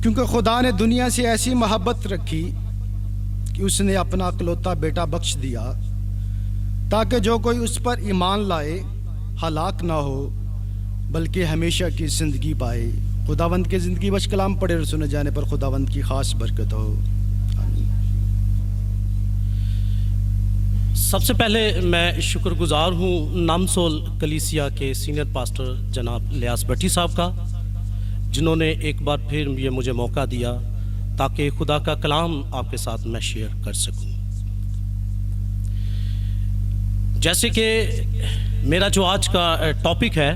کیونکہ خدا نے دنیا سے ایسی محبت رکھی کہ اس نے اپنا اکلوتا بیٹا بخش دیا تاکہ جو کوئی اس پر ایمان لائے ہلاک نہ ہو بلکہ ہمیشہ کی زندگی پائے۔ خداوند کے زندگی بخش کلام پڑھے اور سنے جانے پر خداوند کی خاص برکت ہو۔ آمین۔ سب سے پہلے میں شکر گزار ہوں نامسول کلیسیا کے سینئر پاسٹر جناب لیاس بٹھی صاحب کا، جنہوں نے ایک بار پھر یہ مجھے موقع دیا تاکہ خدا کا کلام آپ کے ساتھ میں شیئر کر سکوں۔ جیسے کہ میرا جو آج کا ٹاپک ہے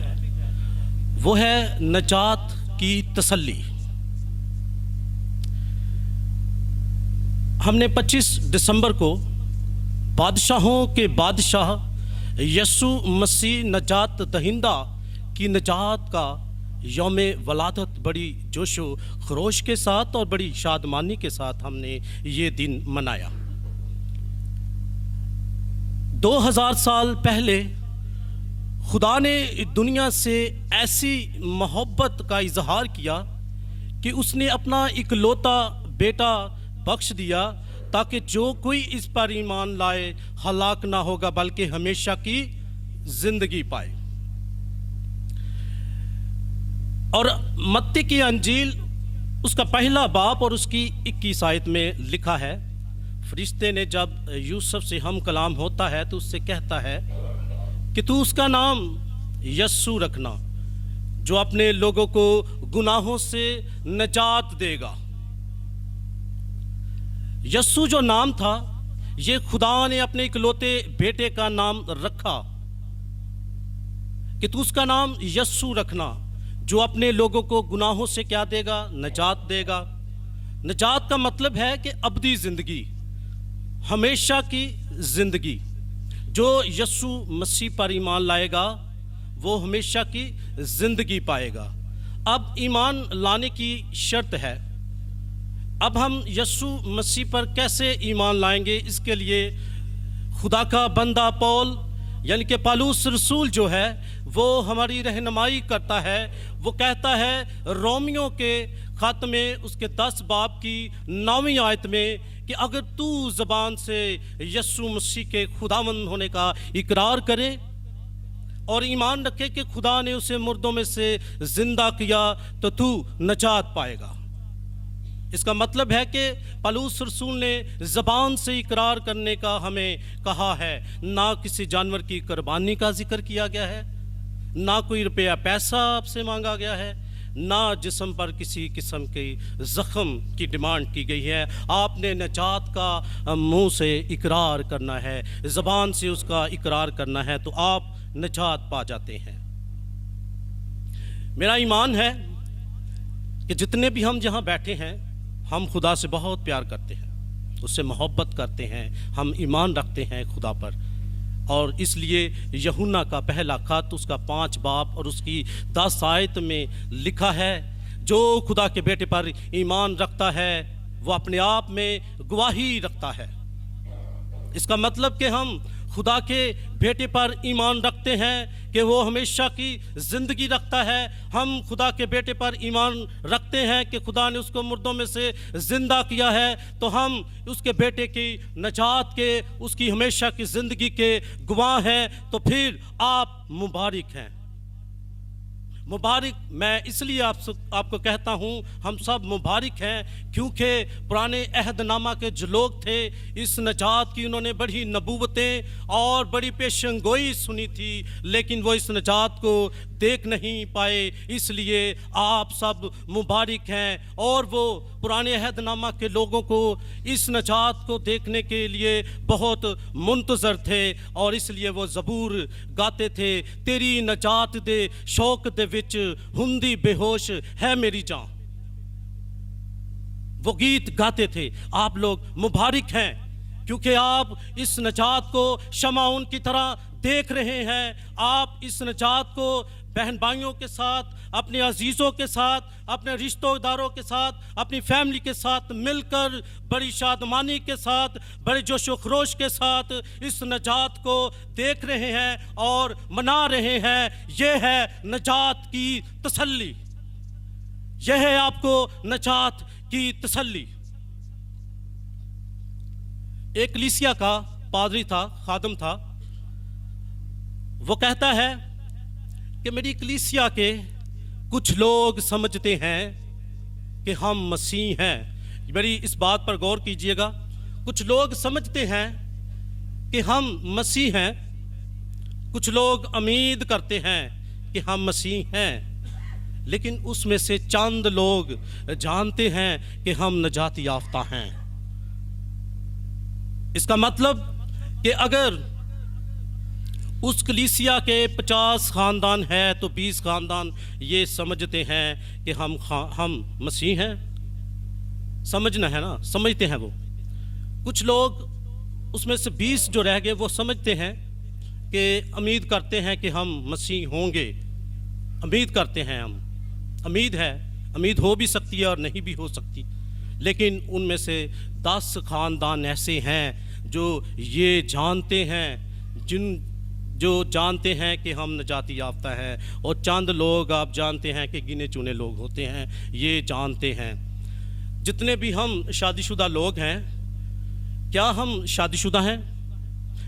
وہ ہے نجات کی تسلی۔ ہم نے 25 دسمبر کو بادشاہوں کے بادشاہ یسوع مسیح نجات دہندہ کی نجات کا یوم ولادت بڑی جوش و خروش کے ساتھ اور بڑی شادمانی کے ساتھ ہم نے یہ دن منایا۔ 2000 سال پہلے خدا نے دنیا سے ایسی محبت کا اظہار کیا کہ اس نے اپنا اکلوتا بیٹا بخش دیا تاکہ جو کوئی اس پر ایمان لائے ہلاک نہ ہوگا بلکہ ہمیشہ کی زندگی پائے۔ اور متی کی انجیل اس کا پہلا باب اور اس کی 21 آیت میں لکھا ہے، فرشتے نے جب یوسف سے ہم کلام ہوتا ہے تو اس سے کہتا ہے کہ تو اس کا نام یسوع رکھنا جو اپنے لوگوں کو گناہوں سے نجات دے گا۔ یسوع جو نام تھا یہ خدا نے اپنے اکلوتے بیٹے کا نام رکھا کہ تو اس کا نام یسوع رکھنا جو اپنے لوگوں کو گناہوں سے کیا دے گا؟ نجات دے گا۔ نجات کا مطلب ہے کہ ابدی زندگی، ہمیشہ کی زندگی۔ جو یسوع مسیح پر ایمان لائے گا وہ ہمیشہ کی زندگی پائے گا۔ اب ایمان لانے کی شرط ہے، اب ہم یسوع مسیح پر کیسے ایمان لائیں گے؟ اس کے لیے خدا کا بندہ پول یعنی کہ پالوس رسول جو ہے وہ ہماری رہنمائی کرتا ہے۔ وہ کہتا ہے رومیوں کے خط میں اس کے 10 باب کی 9ویں آیت میں کہ اگر تو زبان سے یسوع مسیح کے خداوند ہونے کا اقرار کرے اور ایمان رکھے کہ خدا نے اسے مردوں میں سے زندہ کیا تو نجات پائے گا۔ اس کا مطلب ہے کہ پالوس رسول نے زبان سے اقرار کرنے کا ہمیں کہا ہے، نہ کسی جانور کی قربانی کا ذکر کیا گیا ہے، نہ کوئی روپیہ پیسہ آپ سے مانگا گیا ہے، نہ جسم پر کسی قسم کی زخم کی ڈیمانڈ کی گئی ہے۔ آپ نے نجات کا منہ سے اقرار کرنا ہے، زبان سے اس کا اقرار کرنا ہے تو آپ نجات پا جاتے ہیں۔ میرا ایمان ہے کہ جتنے بھی ہم جہاں بیٹھے ہیں ہم خدا سے بہت پیار کرتے ہیں، اس سے محبت کرتے ہیں، ہم ایمان رکھتے ہیں خدا پر، اور اس لیے یوحنا کا پہلا خط اس کا 5 باب اور اس کی 10 آیت میں لکھا ہے، جو خدا کے بیٹے پر ایمان رکھتا ہے وہ اپنے آپ میں گواہی رکھتا ہے۔ اس کا مطلب کہ ہم خدا کے بیٹے پر ایمان رکھتے ہیں کہ وہ ہمیشہ کی زندگی رکھتا ہے۔ ہم خدا کے بیٹے پر ایمان رکھتے ہیں کہ خدا نے اس کو مردوں میں سے زندہ کیا ہے، تو ہم اس کے بیٹے کی نجات کے، اس کی ہمیشہ کی زندگی کے گواہ ہیں۔ تو پھر آپ مبارک ہیں۔ مبارک میں اس لیے آپ کو کہتا ہوں ہم سب مبارک ہیں کیونکہ پرانے عہد نامہ کے جو لوگ تھے اس نجات کی انہوں نے بڑی نبوتیں اور بڑی پیشن گوئی سنی تھی، لیکن وہ اس نجات کو دیکھ نہیں پائے۔ اس لیے آپ سب مبارک ہیں، اور وہ پرانے عہد نامہ کے لوگوں کو اس نجات کو دیکھنے کے لیے بہت منتظر تھے، اور اس لیے وہ زبور گاتے تھے، تیری نجات دے شوق دے وچ ہندی بے ہوش ہے میری جان۔ وہ گیت گاتے تھے۔ آپ لوگ مبارک ہیں کیونکہ آپ اس نجات کو شمعون کی طرح دیکھ رہے ہیں۔ آپ اس نجات کو بہن بھائیوں کے ساتھ، اپنے عزیزوں کے ساتھ، اپنے رشتہ داروں کے ساتھ، اپنی فیملی کے ساتھ مل کر بڑی شادمانی کے ساتھ، بڑے جوش و خروش کے ساتھ اس نجات کو دیکھ رہے ہیں اور منا رہے ہیں۔ یہ ہے نجات کی تسلی۔ یہ ہے آپ کو نجات کی تسلی۔ ایک کلیسیا کا پادری تھا، خادم تھا، وہ کہتا ہے کہ میری کلیسیا کے کچھ لوگ سمجھتے ہیں کہ ہم مسیح ہیں۔ میری اس بات پر غور کیجئے گا، کچھ لوگ سمجھتے ہیں کہ ہم مسیح ہیں، کچھ لوگ امید کرتے ہیں کہ ہم مسیح ہیں، لیکن اس میں سے چند لوگ جانتے ہیں کہ ہم نجات یافتہ ہیں۔ اس کا مطلب کہ اگر اس کلیسیا کے 50 خاندان ہے تو 20 خاندان یہ سمجھتے ہیں کہ ہم مسیح ہیں۔ سمجھنا ہے نا، سمجھتے ہیں وہ۔ کچھ لوگ اس میں سے 20 جو رہ گئے وہ سمجھتے ہیں کہ امید کرتے ہیں کہ ہم مسیح ہوں گے، امید کرتے ہیں ہم، امید ہے، امید ہو بھی سکتی ہے اور نہیں بھی ہو سکتی، لیکن ان میں سے 10 خاندان ایسے ہیں جو یہ جانتے ہیں، جو جانتے ہیں کہ ہم نجات یافتہ ہیں، اور چند لوگ آپ جانتے ہیں کہ گنے چنے لوگ ہوتے ہیں یہ جانتے ہیں۔ جتنے بھی ہم شادی شدہ لوگ ہیں، کیا ہم شادی شدہ ہیں؟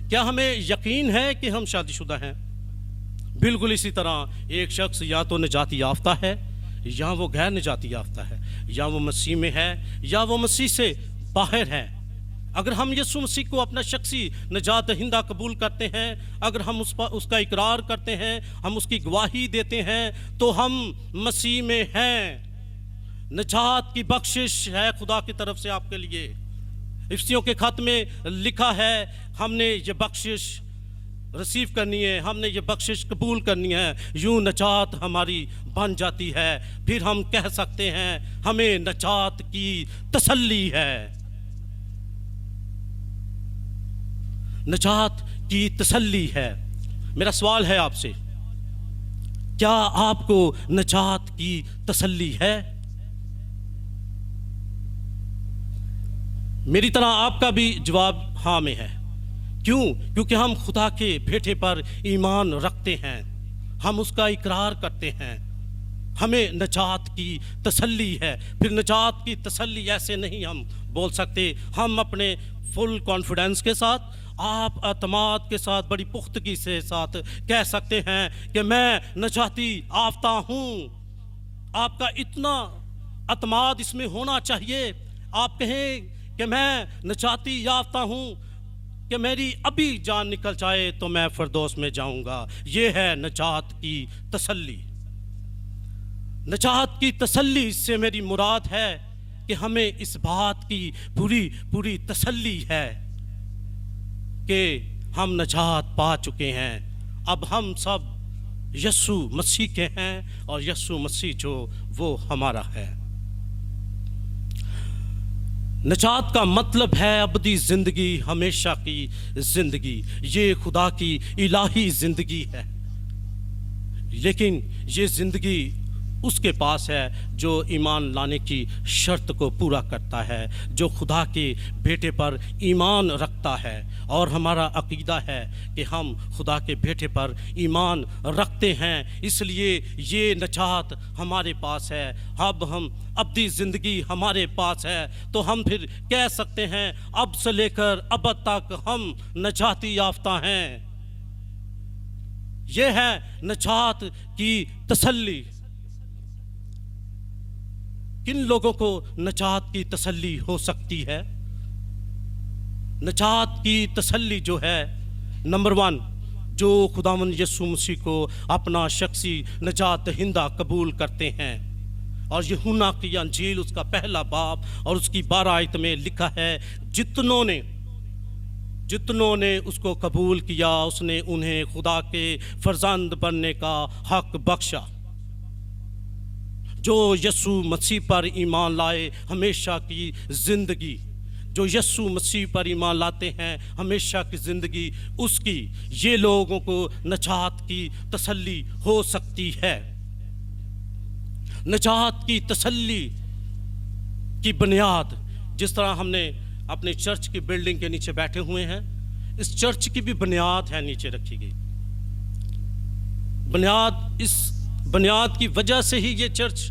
کیا ہمیں یقین ہے کہ ہم شادی شدہ ہیں؟ بالکل اسی طرح ایک شخص یا تو نجات یافتہ ہے یا وہ غیر نجات یافتہ ہے، یا وہ مسیح میں ہے یا وہ مسیح سے باہر ہے۔ اگر ہم یسوع مسیح کو اپنا شخصی نجات دہندہ قبول کرتے ہیں، اگر ہم اس کا اقرار کرتے ہیں، ہم اس کی گواہی دیتے ہیں، تو ہم مسیح میں ہیں۔ نجات کی بخشش ہے خدا کی طرف سے آپ کے لیے۔ افسیوں کے خط میں لکھا ہے ہم نے یہ بخشش ریسیو کرنی ہے، ہم نے یہ بخشش قبول کرنی ہے، یوں نجات ہماری بن جاتی ہے۔ پھر ہم کہہ سکتے ہیں ہمیں نجات کی تسلی ہے۔ نجات کی تسلی ہے۔ میرا سوال ہے آپ سے، کیا آپ کو نجات کی تسلی ہے؟ میری طرح آپ کا بھی جواب ہاں میں ہے۔ کیوں؟ کیونکہ ہم خدا کے بیٹے پر ایمان رکھتے ہیں، ہم اس کا اقرار کرتے ہیں، ہمیں نجات کی تسلی ہے۔ پھر نجات کی تسلی ایسے نہیں ہم بول سکتے، ہم اپنے فل کانفیڈنس کے ساتھ، آپ اعتماد کے ساتھ، بڑی پختگی سے ساتھ کہہ سکتے ہیں کہ میں نجاتی یافتہ ہوں۔ آپ کا اتنا اعتماد اس میں ہونا چاہیے، آپ کہیں کہ میں نجاتی یافتہ ہوں کہ میری ابھی جان نکل جائے تو میں فردوس میں جاؤں گا۔ یہ ہے نجات کی تسلی۔ نجات کی تسلی سے میری مراد ہے کہ ہمیں اس بات کی پوری تسلی ہے کہ ہم نجات پا چکے ہیں۔ اب ہم سب یسوع مسیح کے ہیں، اور یسوع مسیح جو وہ ہمارا ہے۔ نجات کا مطلب ہے ابدی زندگی، ہمیشہ کی زندگی۔ یہ خدا کی الہی زندگی ہے، لیکن یہ زندگی اس کے پاس ہے جو ایمان لانے کی شرط کو پورا کرتا ہے، جو خدا کے بیٹے پر ایمان رکھتا ہے۔ اور ہمارا عقیدہ ہے کہ ہم خدا کے بیٹے پر ایمان رکھتے ہیں، اس لیے یہ نجات ہمارے پاس ہے۔ اب ہم ابدی زندگی ہمارے پاس ہے، تو ہم پھر کہہ سکتے ہیں اب سے لے کر ابد تک ہم نجاتی یافتہ ہیں۔ یہ ہے نجات کی تسلی۔ کن لوگوں کو نجات کی تسلی ہو سکتی ہے؟ نجات کی تسلی جو ہے، نمبر 1، جو خداوند یسوع مسیح کو اپنا شخصی نجات دہندہ قبول کرتے ہیں۔ اور یوحنا کی انجیل اس کا پہلا باب اور اس کی 12 آیت میں لکھا ہے، جتنوں نے اس کو قبول کیا اس نے انہیں خدا کے فرزند بننے کا حق بخشا۔ جو یسوع مسیح پر ایمان لائے ہمیشہ کی زندگی، جو یسوع مسیح پر ایمان لاتے ہیں ہمیشہ کی زندگی اس کی، یہ لوگوں کو نجات کی تسلی ہو سکتی ہے۔ نجات کی تسلی کی بنیاد، جس طرح ہم نے اپنے چرچ کی بلڈنگ کے نیچے بیٹھے ہوئے ہیں، اس چرچ کی بھی بنیاد ہے نیچے رکھی گئی۔ بنیاد، اس بنیاد کی وجہ سے ہی یہ چرچ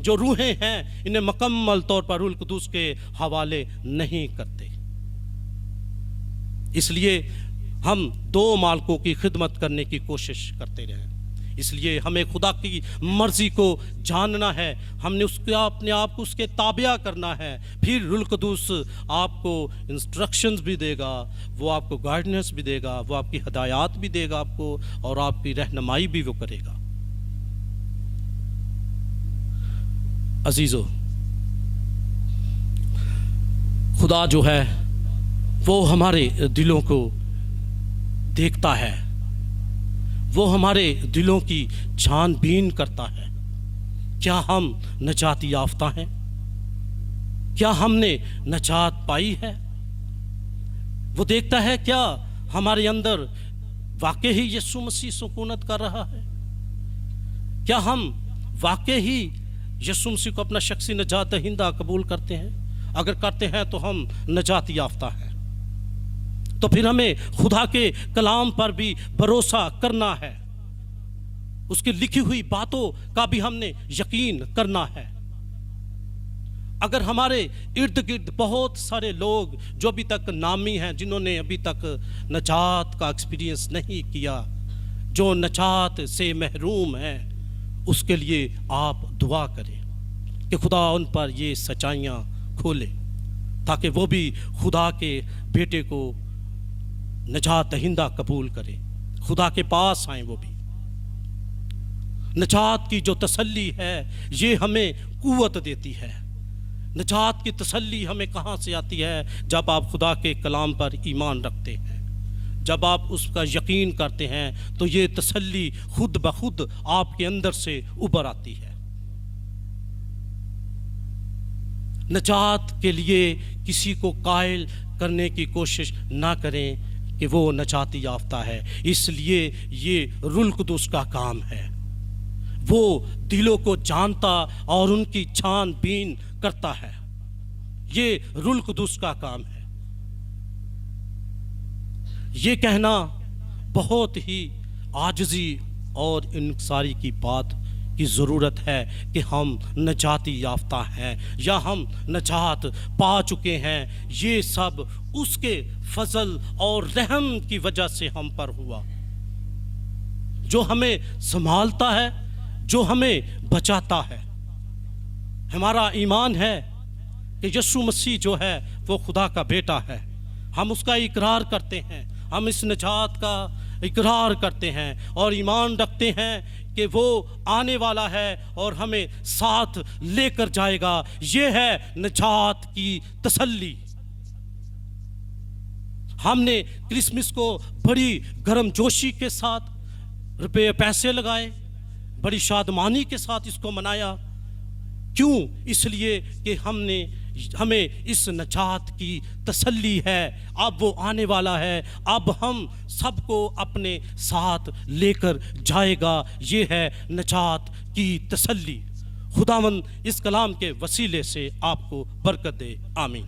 جو روحیں ہیں انہیں مکمل طور پر روح القدس کے حوالے نہیں کرتے. اس لیے ہم دو مالکوں کی خدمت کرنے کی کوشش کرتے رہیں. اس لیے ہمیں خدا کی مرضی کو جاننا ہے, ہم نے اس کا اپنے آپ کو اس کے تابع کرنا ہے. پھر روح القدس آپ کو انسٹرکشنز بھی دے گا, وہ آپ کو گائیڈنس بھی دے گا, وہ آپ کی ہدایات بھی دے گا آپ کو, اور آپ کی رہنمائی بھی وہ کرے گا. عزیزو, خدا جو ہے وہ ہمارے دلوں کو دیکھتا ہے, وہ ہمارے دلوں کی چھان بین کرتا ہے. کیا ہم نجات یافتہ ہیں؟ کیا ہم نے نجات پائی ہے؟ وہ دیکھتا ہے کیا ہمارے اندر واقعی یسوع مسیح سکونت کر رہا ہے؟ کیا ہم واقعی یسوع مسیح کو اپنا شخصی نجات دہندہ قبول کرتے ہیں؟ اگر کرتے ہیں تو ہم نجات یافتہ ہیں. تو پھر ہمیں خدا کے کلام پر بھی بھروسہ کرنا ہے, اس کی لکھی ہوئی باتوں کا بھی ہم نے یقین کرنا ہے. اگر ہمارے ارد گرد بہت سارے لوگ جو ابھی تک نامی ہیں, جنہوں نے ابھی تک نجات کا ایکسپیرینس نہیں کیا, جو نجات سے محروم ہیں, اس کے لیے آپ دعا کریں کہ خدا ان پر یہ سچائیاں کھولے, تاکہ وہ بھی خدا کے بیٹے کو نجات دہندہ قبول کرے, خدا کے پاس آئیں. وہ بھی نجات کی جو تسلی ہے یہ ہمیں قوت دیتی ہے. نجات کی تسلی ہمیں کہاں سے آتی ہے؟ جب آپ خدا کے کلام پر ایمان رکھتے ہیں, جب آپ اس کا یقین کرتے ہیں, تو یہ تسلی خود بخود آپ کے اندر سے ابھر آتی ہے. نجات کے لیے کسی کو قائل کرنے کی کوشش نہ کریں کہ وہ نجات یافتہ ہے. اس لیے یہ روح القدس کا کام ہے. وہ دلوں کو جانتا اور ان کی چھان بین کرتا ہے. یہ روح القدس کا کام ہے. یہ کہنا بہت ہی عاجزی اور انکساری کی بات کی ضرورت ہے کہ ہم نجاتی یافتہ ہیں یا ہم نجات پا چکے ہیں. یہ سب اس کے فضل اور رحم کی وجہ سے ہم پر ہوا, جو ہمیں سنبھالتا ہے, جو ہمیں بچاتا ہے. ہمارا ایمان ہے کہ یسوع مسیح جو ہے وہ خدا کا بیٹا ہے. ہم اس کا اقرار کرتے ہیں, ہم اس نجات کا اقرار کرتے ہیں اور ایمان رکھتے ہیں کہ وہ آنے والا ہے اور ہمیں ساتھ لے کر جائے گا. یہ ہے نجات کی تسلی. ہم نے کرسمس کو بڑی گرم جوشی کے ساتھ روپے پیسے لگائے, بڑی شادمانی کے ساتھ اس کو منایا. کیوں؟ اس لیے کہ ہمیں اس نجات کی تسلی ہے. اب وہ آنے والا ہے, اب ہم سب کو اپنے ساتھ لے کر جائے گا. یہ ہے نجات کی تسلی. خداوند اس کلام کے وسیلے سے آپ کو برکت دے. آمین.